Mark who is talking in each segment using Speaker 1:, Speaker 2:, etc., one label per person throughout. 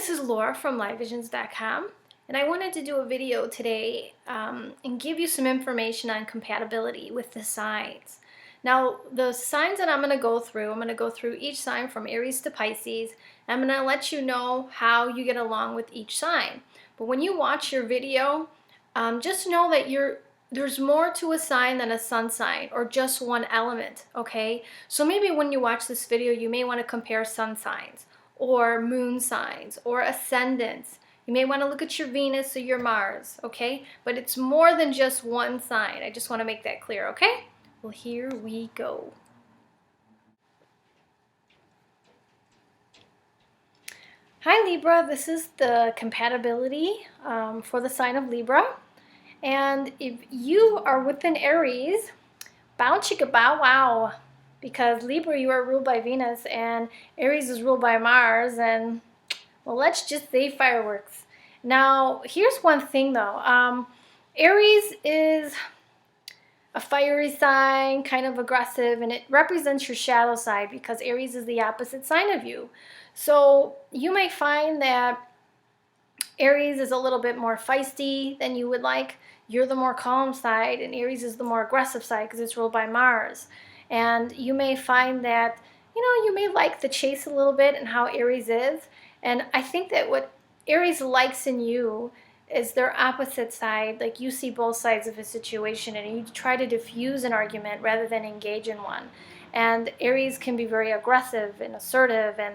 Speaker 1: this is Laura from LIVEVISIONZ.com, and I wanted to do a video today and give you some information on compatibility with the signs. Now, the signs that I'm going to go through each sign from Aries to Pisces. I'm going to let you know how you get along with each sign. But when you watch your video, just know that there's more to a sign than a sun sign or just one element, okay? So maybe when you watch this video, you may want to compare sun signs or moon signs or ascendants. You may want to look at your Venus or your Mars, okay? But it's more than just one sign. I just want to make that clear, okay? Well, here we go. Hi Libra, this is the compatibility for the sign of Libra. And if you are within Aries, bow chicka bow wow. Because Libra, you are ruled by Venus, and Aries is ruled by Mars, and, well, let's just say fireworks. Now, here's one thing, though. Aries is a fiery sign, kind of aggressive, and it represents your shadow side because Aries is the opposite sign of you. So you may find that Aries is a little bit more feisty than you would like. You're the more calm side, and Aries is the more aggressive side because it's ruled by Mars. And you may find that, you may like the chase a little bit and how Aries is. And I think that what Aries likes in you is their opposite side. Like, you see both sides of a situation and you try to diffuse an argument rather than engage in one. And Aries can be very aggressive and assertive, and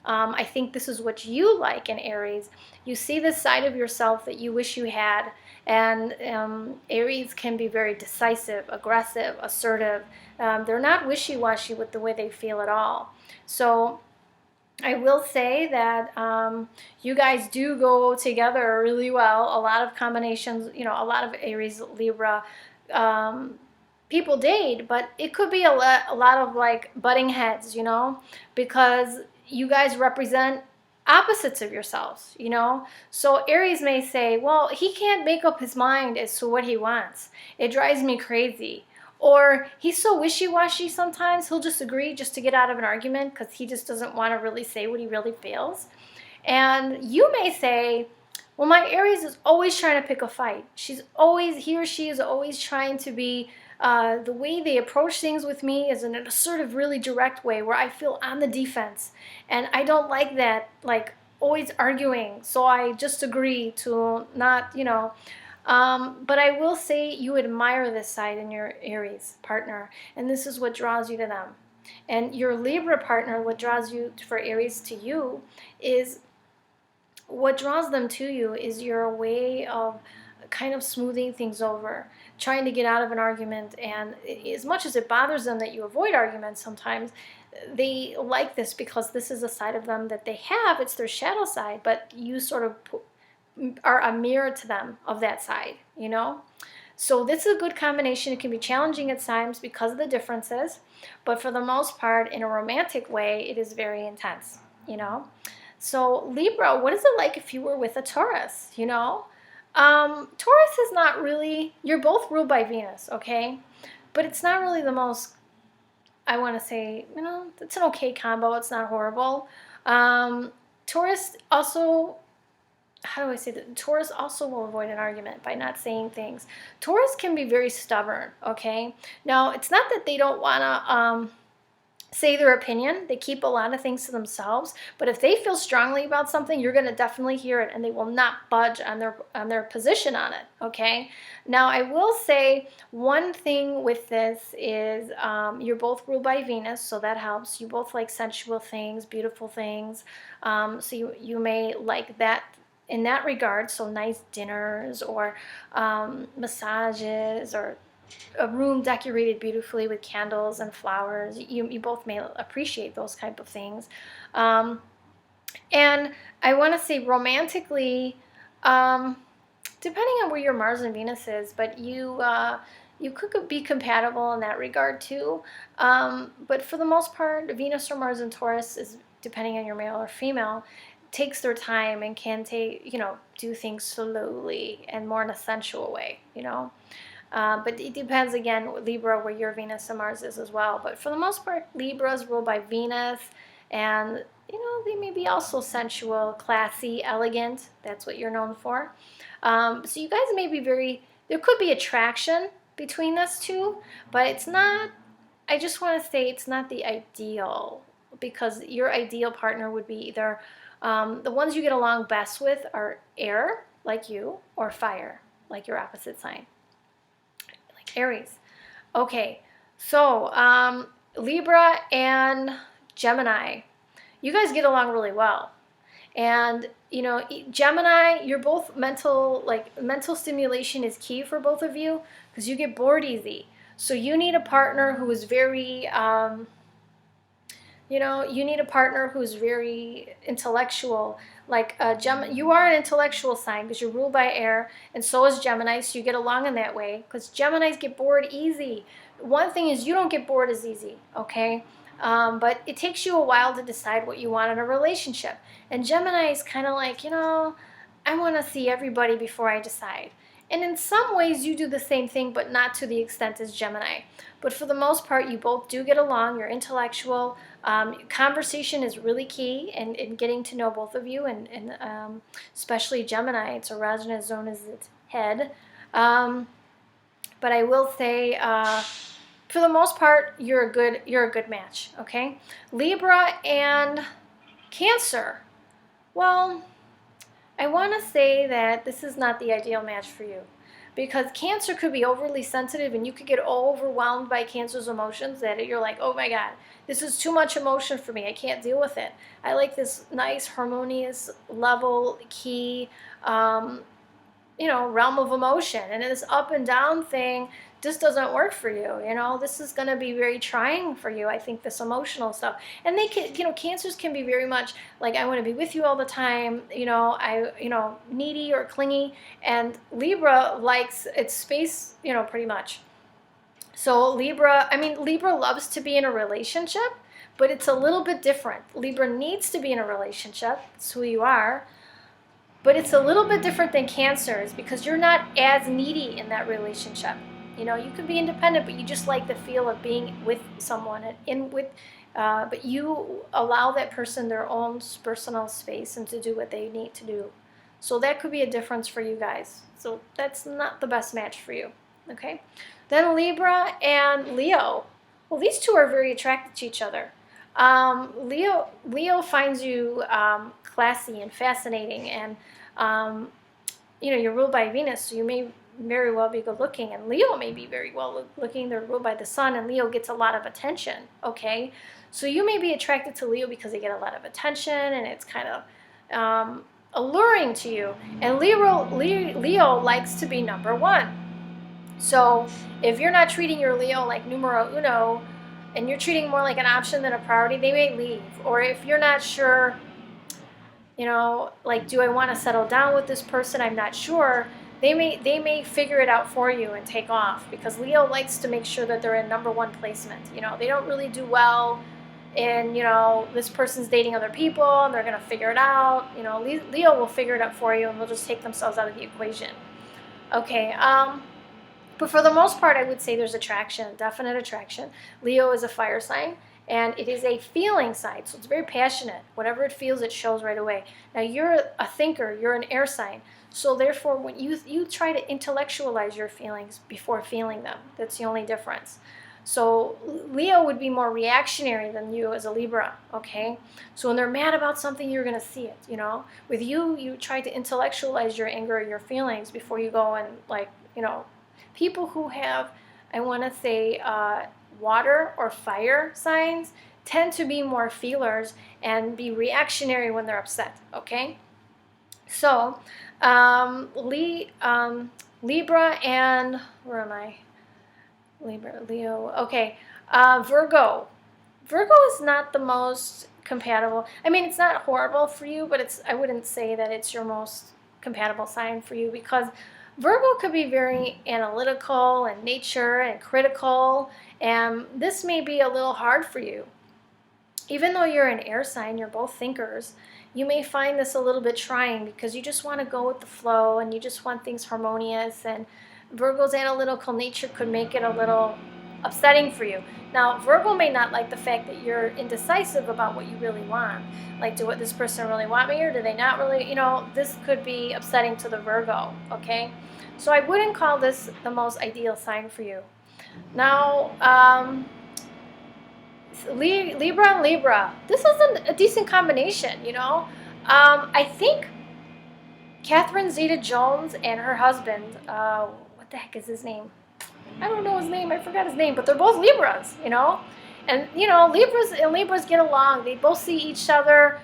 Speaker 1: I think this is what you like in Aries. You see this side of yourself that you wish you had, and Aries can be very decisive, aggressive, assertive. They're not wishy-washy with the way they feel at all. So I will say that you guys do go together really well. A lot of combinations, a lot of Aries, Libra people date, but it could be a lot of like butting heads, because you guys represent opposites of yourselves, So Aries may say, well, he can't make up his mind as to what he wants. It drives me crazy. Or he's so wishy-washy sometimes, he'll just agree just to get out of an argument because he just doesn't want to really say what he really feels. And you may say, well, my Aries is always trying to pick a fight. He or she is always trying to be, the way they approach things with me is in an assertive, really direct way where I feel on the defense. And I don't like that, like always arguing. So I just agree to not, but I will say you admire this side in your Aries partner, and this is what draws you to them. And your Libra partner, what draws you for Aries to you is, what draws them to you is your way of kind of smoothing things over, trying to get out of an argument. And as much as it bothers them that you avoid arguments sometimes, they like this because this is a side of them that they have. It's their shadow side, but you sort of are a mirror to them of that side, So this is a good combination. It can be challenging at times because of the differences, but for the most part, in a romantic way, it is very intense, So Libra, what is it like if you were with a Taurus, Taurus is not really, you're both ruled by Venus, okay? But it's not really the most, I want to say, it's an okay combo. It's not horrible. Taurus also, how do I say that? Taurus also will avoid an argument by not saying things. Taurus can be very stubborn, okay? Now, it's not that they don't want to say their opinion. They keep a lot of things to themselves. But if they feel strongly about something, you're going to definitely hear it, and they will not budge on their position on it, okay? Now, I will say one thing with this is you're both ruled by Venus, so that helps. You both like sensual things, beautiful things. So you may like that in that regard, so nice dinners or massages or a room decorated beautifully with candles and flowers. You both may appreciate those type of things. And I want to say romantically, depending on where your Mars and Venus is, but you could be compatible in that regard too. But for the most part, Venus or Mars and Taurus is, depending on your male or female, takes their time and can do things slowly and more in a sensual way, But it depends, again, Libra, where your Venus and Mars is as well. But for the most part, Libra is ruled by Venus, And, you know, they may be also sensual, classy, elegant. That's what you're known for. So you guys may be there could be attraction between us two, but it's not, I just want to say it's not the ideal, because your ideal partner would be either the ones you get along best with are air, like you, or fire, like your opposite sign, like Aries. Okay, so Libra and Gemini, you guys get along really well. And, you know, Gemini, you're both mental stimulation is key for both of you, because you get bored easy. So you need a partner who is very, you know, you need a partner who's very intellectual. Like you are an intellectual sign because you're ruled by air, and so is Gemini, so you get along in that way, because Geminis get bored easy. One thing is you don't get bored as easy, okay? But it takes you a while to decide what you want in a relationship. And Gemini is kind of like, you know, I want to see everybody before I decide. And in some ways you do the same thing, but not to the extent as Gemini. But for the most part, you both do get along. You're intellectual. Conversation is really key in getting to know both of you, and especially Gemini. It's erogenous zone is its head. But I will say, for the most part, you're a good match, okay? Libra and Cancer. Well, I want to say that this is not the ideal match for you, because Cancer could be overly sensitive, and you could get overwhelmed by Cancer's emotions, that you're like, oh my God, this is too much emotion for me. I can't deal with it. I like this nice, harmonious, level, key, you know, realm of emotion. And this up and down thing just doesn't work for you. You know, this is going to be very trying for you, I think, this emotional stuff. And they can, you know, Cancers can be very much like, I want to be with you all the time, you know, needy or clingy. And Libra likes its space, you know, pretty much. So Libra loves to be in a relationship, but it's a little bit different. Libra needs to be in a relationship. It's who you are. But it's a little bit different than Cancers, because you're not as needy in that relationship. You know, you can be independent, but you just like the feel of being with someone, but you allow that person their own personal space and to do what they need to do. So that could be a difference for you guys. So that's not the best match for you, okay? Then Libra and Leo. Well, these two are very attracted to each other. Leo finds you classy and fascinating, and you know, you're ruled by Venus, so you may very well be good looking, and Leo may be very well looking. They're ruled by the sun, and Leo gets a lot of attention, okay? So you may be attracted to Leo because they get a lot of attention, and it's kind of alluring to you. And Leo likes to be number one. So if you're not treating your Leo like numero uno, and you're treating more like an option than a priority, they may leave. Or if you're not sure, you know, like, do I want to settle down with this person? I'm not sure. They may figure it out for you and take off, because Leo likes to make sure that they're in number one placement. You know, they don't really do well in, you know, this person's dating other people and they're going to figure it out. You know, Leo will figure it out for you, and they'll just take themselves out of the equation. Okay, but for the most part, I would say there's attraction, definite attraction. Leo is a fire sign, and it is a feeling sign, so it's very passionate. Whatever it feels, it shows right away. Now, you're a thinker, you're an air sign, so therefore, when you try to intellectualize your feelings before feeling them, that's the only difference. So Leo would be more reactionary than you as a Libra, okay? So when they're mad about something, you're going to see it, you know? With you, you try to intellectualize your anger or your feelings before you go and, like, you know, people who have, I want to say, water or fire signs tend to be more feelers and be reactionary when they're upset, okay? So, Libra and, where am I? Libra, Leo, okay. Virgo. Virgo is not the most compatible. I mean, it's not horrible for you, but I wouldn't say that it's your most compatible sign for you, because Virgo could be very analytical and nature and critical, and this may be a little hard for you. Even though you're an air sign, you're both thinkers, you may find this a little bit trying, because you just want to go with the flow and you just want things harmonious, and Virgo's analytical nature could make it a little upsetting for you. Now, Virgo may not like the fact that you're indecisive about what you really want. Like, do this person really want me, or do they not really? You know, this could be upsetting to the Virgo, okay? So I wouldn't call this the most ideal sign for you. Now, Libra and Libra, this is a decent combination, you know? I think Catherine Zeta-Jones and her husband, what the heck is his name? I don't know his name, I forgot his name, but they're both Libras, you know? And, you know, Libras and Libras get along. They both see each other.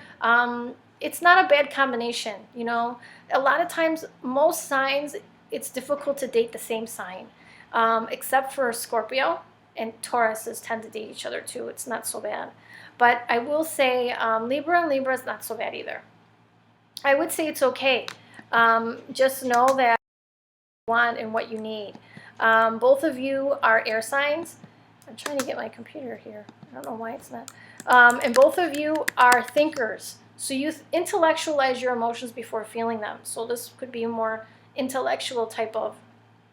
Speaker 1: It's not a bad combination, you know? A lot of times, most signs, it's difficult to date the same sign, except for Scorpio, and Tauruses tend to date each other too. It's not so bad. But I will say Libra and Libra is not so bad either. I would say it's okay. Just know that you want and what you need. Both of you are air signs. I'm trying to get my computer here. I don't know why it's not. And both of you are thinkers. So you intellectualize your emotions before feeling them. So this could be a more intellectual type of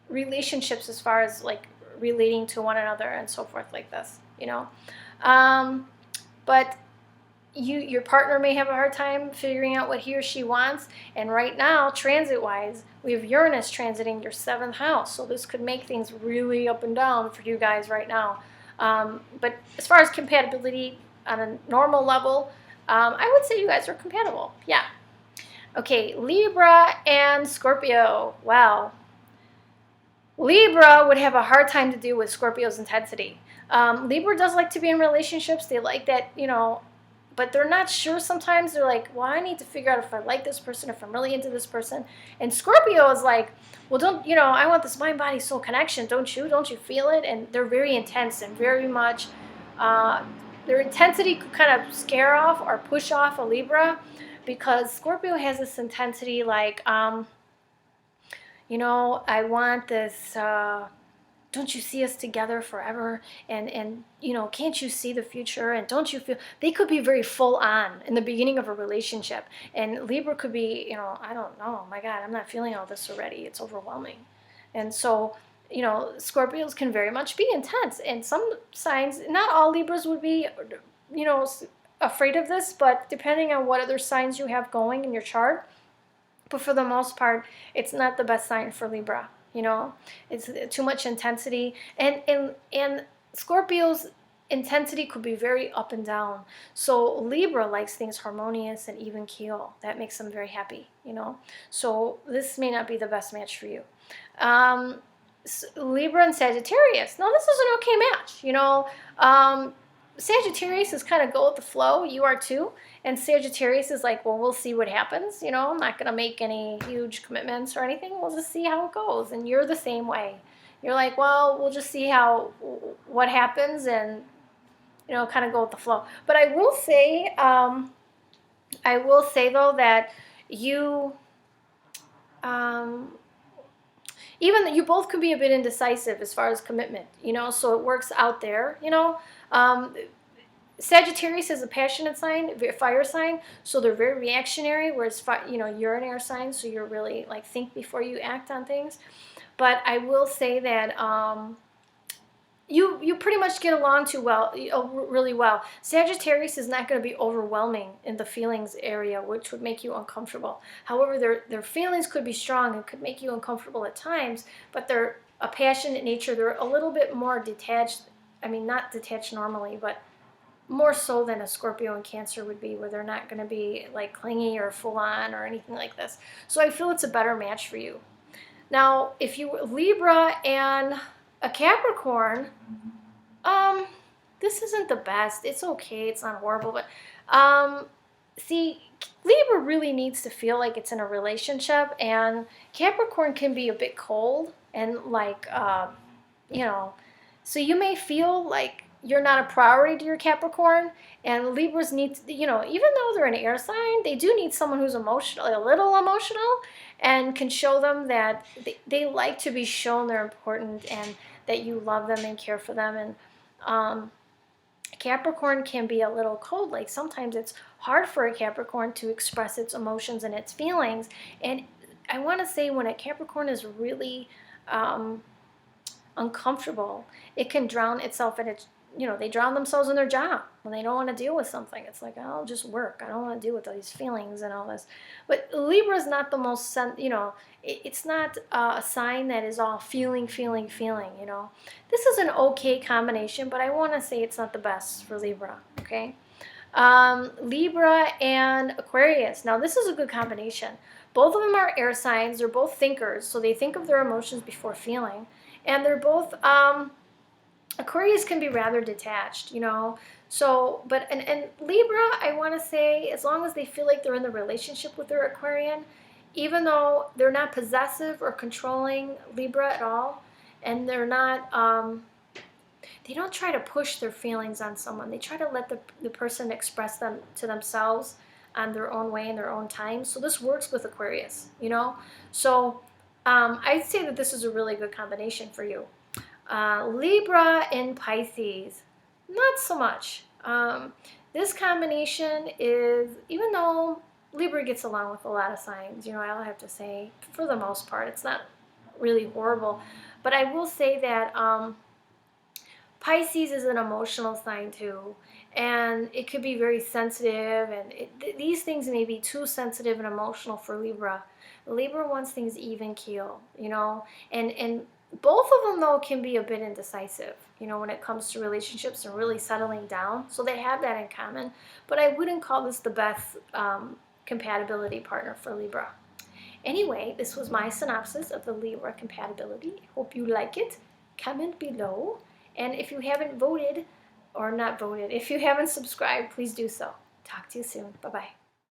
Speaker 1: relationships as far as like relating to one another and so forth like this, you know. But your partner may have a hard time figuring out what he or she wants. And right now, transit-wise, we have Uranus transiting your 7th house. So this could make things really up and down for you guys right now. But as far as compatibility on a normal level, I would say you guys are compatible. Yeah. Okay, Libra and Scorpio. Wow. Libra would have a hard time to deal with Scorpio's intensity. Libra does like to be in relationships. They like that, you know, but they're not sure sometimes. They're like, well, I need to figure out if I like this person, if I'm really into this person. And Scorpio is like, well, don't, you know, I want this mind, body, soul connection. Don't you? Don't you feel it? And they're very intense and very much, their intensity could kind of scare off or push off a Libra, because Scorpio has this intensity like, you know, I want this, don't you see us together forever? And you know, can't you see the future? And don't you feel, they could be very full on in the beginning of a relationship. And Libra could be, you know, I don't know, oh my God, I'm not feeling all this already. It's overwhelming. And so, you know, Scorpios can very much be intense. And some signs, not all Libras would be, you know, afraid of this, but depending on what other signs you have going in your chart. But for the most part, it's not the best sign for Libra. You know, it's too much intensity, and Scorpio's intensity could be very up and down. So Libra likes things harmonious and even keel. That makes them very happy, you know. So this may not be the best match for you. Libra and Sagittarius. Now this is an okay match, you know. Sagittarius is kind of go with the flow. You are too. And Sagittarius is like, well, we'll see what happens. You know, I'm not going to make any huge commitments or anything. We'll just see how it goes. And you're the same way. You're like, well, we'll just see what happens and, you know, kind of go with the flow. But I will say though that you, even you both can be a bit indecisive as far as commitment, you know, so it works out there, you know. Sagittarius is a passionate sign, fire sign, so they're very reactionary, whereas, you know, you're an air sign, so you're really, like, think before you act on things. But I will say that you pretty much get along really well. Sagittarius is not going to be overwhelming in the feelings area, which would make you uncomfortable. However, their feelings could be strong and could make you uncomfortable at times, but they're a passionate nature. They're a little bit more detached. I mean, not detached normally, but more so than a Scorpio and Cancer would be, where they're not going to be like clingy or full on or anything like this. So I feel it's a better match for you. Now, if you were Libra and a Capricorn, this isn't the best. It's okay. It's not horrible, but see, Libra really needs to feel like it's in a relationship, and Capricorn can be a bit cold and like, you know, so you may feel like you're not a priority to your Capricorn, and Libras need to, you know, even though they're an air sign, they do need someone who's emotional, a little emotional, and can show them that they like to be shown they're important and that you love them and care for them. And Capricorn can be a little cold. Like sometimes it's hard for a Capricorn to express its emotions and its feelings. And I want to say when a Capricorn is really uncomfortable, it can drown itself in its you know, they drown themselves in their job when they don't want to deal with something. It's like, I'll just work. I don't want to deal with all these feelings and all this. But Libra is not the most, you know, it's not a sign that is all feeling, you know. This is an okay combination, but I want to say it's not the best for Libra, okay? Libra and Aquarius. Now, this is a good combination. Both of them are air signs. They're both thinkers, so they think of their emotions before feeling. And they're both, Aquarius can be rather detached, you know. So, but, and Libra, I want to say, as long as they feel like they're in the relationship with their Aquarian, even though they're not possessive or controlling Libra at all, and they're not, they don't try to push their feelings on someone. They try to let the person express them to themselves on their own way in their own time. So this works with Aquarius, you know. So I'd say that this is a really good combination for you. Libra and Pisces, not so much. This combination is, even though Libra gets along with a lot of signs, you know, I'll have to say, for the most part, it's not really horrible. But I will say that Pisces is an emotional sign too, and it could be very sensitive, and these things may be too sensitive and emotional for Libra. Libra wants things even keel, you know, and both of them, though, can be a bit indecisive, you know, when it comes to relationships and really settling down. So they have that in common. But I wouldn't call this the best compatibility partner for Libra. Anyway, this was my synopsis of the Libra compatibility. Hope you like it. Comment below. And if you haven't voted, or not voted, if you haven't subscribed, please do so. Talk to you soon. Bye-bye.